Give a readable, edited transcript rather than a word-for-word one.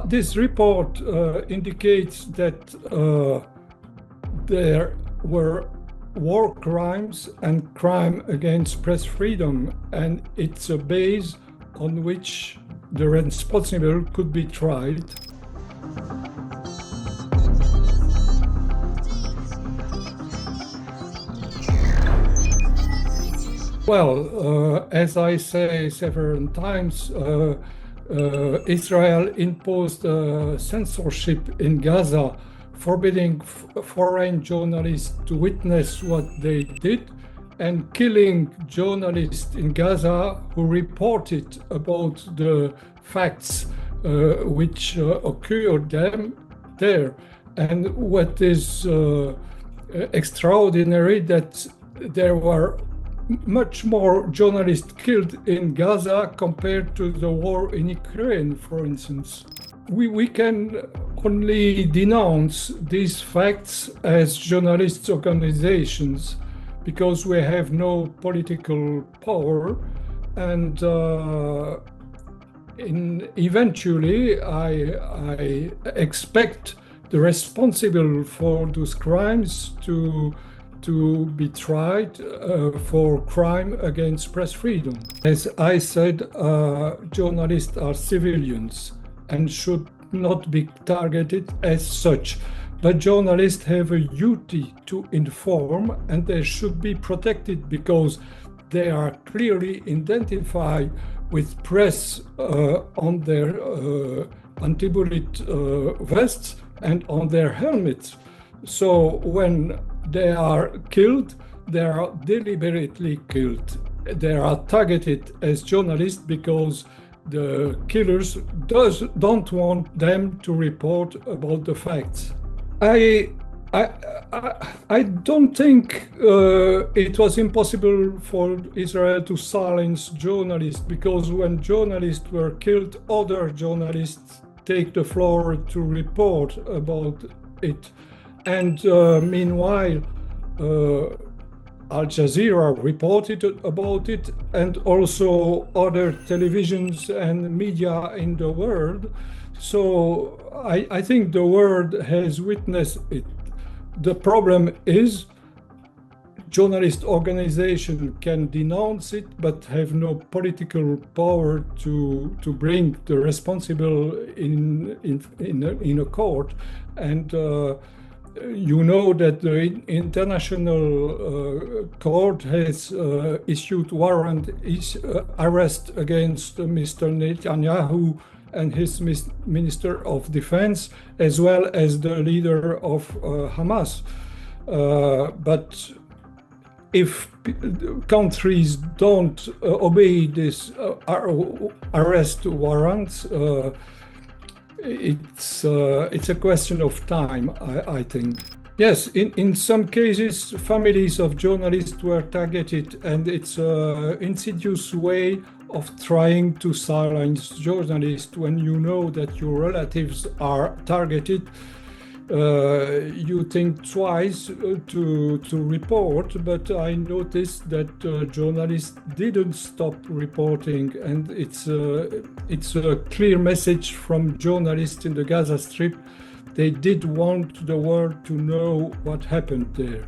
This report indicates that there were war crimes and crime against press freedom, and it's a base on which the responsible could be tried. Well, as I say several times, Israel imposed censorship in Gaza, forbidding foreign journalists to witness what they did and killing journalists in Gaza who reported about the facts which occurred there. And what is extraordinary that there were much more journalists killed in Gaza compared to the war in Ukraine, for instance. We can only denounce these facts as journalists' organizations because we have no political power, and eventually I expect the responsible for those crimes to be tried for crime against press freedom. As I said, journalists are civilians and should not be targeted as such. But journalists have a duty to inform, and they should be protected because they are clearly identified with press on their anti-bullet vests and on their helmets. So when they are killed, they are deliberately killed. They are targeted as journalists because the killers don't want them to report about the facts. I don't think it was impossible for Israel to silence journalists, because when journalists were killed, other journalists take the floor to report about it. And meanwhile, Al Jazeera reported about it, and also other televisions and media in the world. So I think the world has witnessed it. The problem is journalist organizations can denounce it, but have no political power to bring the responsible in a court. And you know that the international court has issued warrant arrest against Mr. Netanyahu and his Minister of Defense, as well as the leader of Hamas. But if countries don't obey this arrest warrants, it's a question of time, I think. Yes, in some cases, families of journalists were targeted, and it's an insidious way of trying to silence journalists. When you know that your relatives are targeted, you think twice to report, but I noticed that journalists didn't stop reporting, and it's a clear message from journalists in the Gaza Strip. They did want the world to know what happened there.